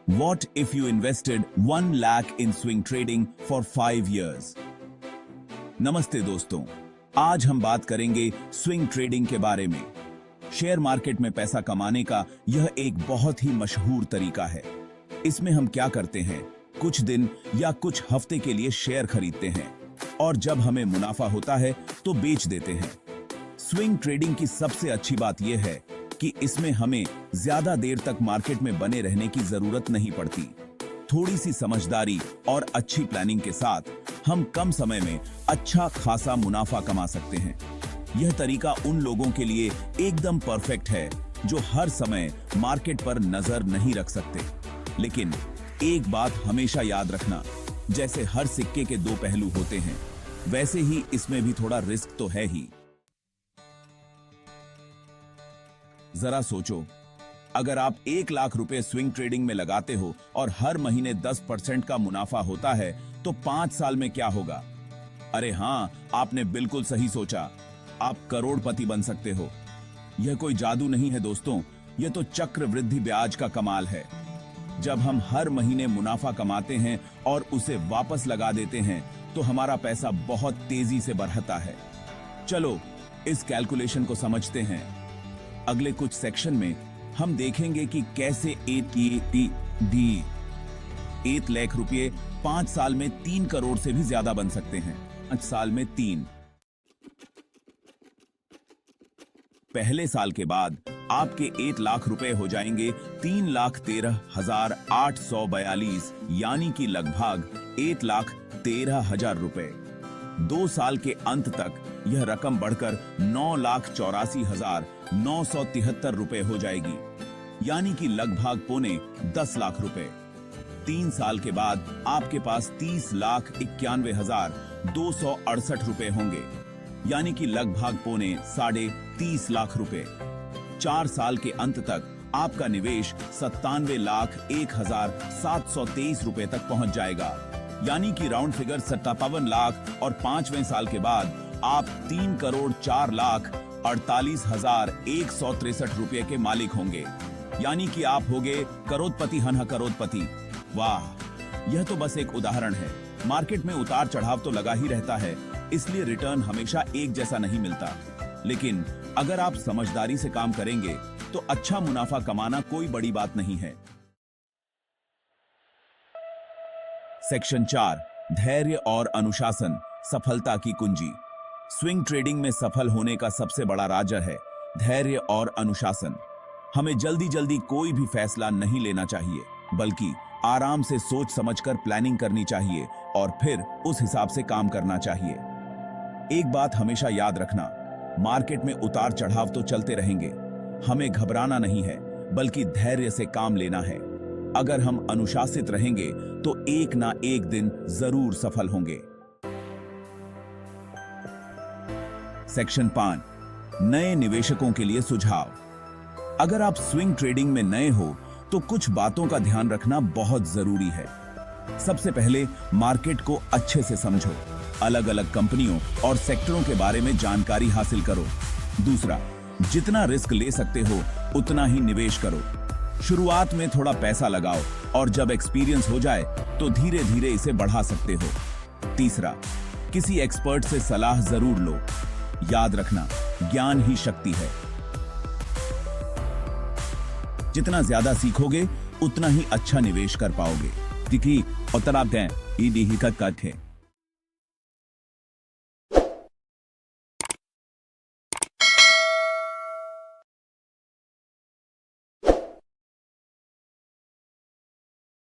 What if you invested 1 lakh in swing trading for 5 years? नमस्ते दोस्तों, आज हम बात करेंगे स्विंग ट्रेडिंग के बारे में। शेयर मार्केट में पैसा कमाने का यह एक बहुत ही मशहूर तरीका है। इसमें हम क्या करते हैं, कुछ दिन या कुछ हफ्ते के लिए शेयर खरीदते हैं और जब हमें मुनाफा होता है तो बेच देते हैं। स्विंग ट्रेडिंग की सबसे अच्छी बात यह है कि इसमें हमें ज्यादा देर तक मार्केट में बने रहने की जरूरत नहीं पड़ती। थोड़ी सी समझदारी और अच्छी प्लानिंग के साथ हम कम समय में अच्छा खासा मुनाफा कमा सकते हैं। यह तरीका उन लोगों के लिए एकदम परफेक्ट है जो हर समय मार्केट पर नजर नहीं रख सकते। लेकिन एक बात हमेशा याद रखना, जैसे हर सिक्के के दो पहलू होते हैं, वैसे ही इसमें भी थोड़ा रिस्क तो है ही। जरा सोचो, अगर आप 1 लाख रुपए स्विंग ट्रेडिंग में लगाते हो और हर महीने 10% का मुनाफा होता है तो 5 साल में क्या होगा? अरे हाँ, आपने बिल्कुल सही सोचा, आप करोड़पति बन सकते हो। यह कोई जादू नहीं है दोस्तों, यह तो चक्रवृद्धि ब्याज का कमाल है। जब हम हर महीने मुनाफा कमाते हैं और उसे वापस लगा देते हैं तो हमारा पैसा बहुत तेजी से बढ़ता है। चलो इस कैलकुलेशन को समझते हैं। अगले कुछ सेक्शन में हम देखेंगे कि कैसे 8 लाख रुपए 5 साल में 3 करोड़ से भी ज्यादा बन सकते हैं। 5 साल में 3। पहले साल के बाद आपके 8 लाख रुपए हो जाएंगे 3,13,842, यानी कि लगभग 1,13,000 रुपए। 2 साल के अंत तक यह रकम बढ़कर 9,84,973 रुपए हो जाएगी, यानी कि लगभग पौने 10 लाख रुपए। 3 साल के बाद आपके पास 30,91,268 रुपए होंगे, यानी कि लगभग पौने 30.5 लाख रुपए। 4 साल के अंत तक आपका निवेश 97,01,723 रुपए तक पहुंच जाएगा, यानी कि राउंड फिगर 57 लाख, और 5वें साल के बाद आप 3,04,48,163 रुपए के मालिक होंगे, यानी कि आप होंगे करोड़पति। हन करोड़पति। वाह, यह तो बस एक उदाहरण है। मार्केट में उतार चढ़ाव तो लगा ही रहता है, इसलिए रिटर्न हमेशा एक जैसा नहीं मिलता। लेकिन अगर आप समझदारी से काम करेंगे तो अच्छा मुनाफा कमाना कोई बड़ी बात नहीं है। सेक्शन 4, धैर्य और अनुशासन, सफलता की कुंजी। स्विंग ट्रेडिंग में सफल होने का सबसे बड़ा राज है धैर्य और अनुशासन। हमें जल्दी जल्दी कोई भी फैसला नहीं लेना चाहिए, बल्कि आराम से सोच समझकर प्लानिंग करनी चाहिए और फिर उस हिसाब से काम करना चाहिए। एक बात हमेशा याद रखना, मार्केट में उतार चढ़ाव तो चलते रहेंगे। हमें घबराना नहीं है, बल्कि धैर्य से काम लेना है। अगर हम अनुशासित रहेंगे तो एक ना एक दिन जरूर सफल होंगे। सेक्शन 5, नए निवेशकों के लिए सुझाव। अगर आप स्विंग ट्रेडिंग में नए हो तो कुछ बातों का ध्यान रखना बहुत जरूरी है। सबसे पहले मार्केट को अच्छे से समझो, अलग अलग कंपनियों और सेक्टरों के बारे में जानकारी हासिल करो। दूसरा, जितना रिस्क ले सकते हो उतना ही निवेश करो। शुरुआत में थोड़ा पैसा लगाओ और जब एक्सपीरियंस हो जाए तो धीरे धीरे इसे बढ़ा सकते हो। तीसरा, किसी एक्सपर्ट से सलाह जरूर लो। याद रखना, ज्ञान ही शक्ति है। जितना ज्यादा सीखोगे उतना ही अच्छा निवेश कर पाओगे। ठीक, और तब आप कहें, ये का कट है।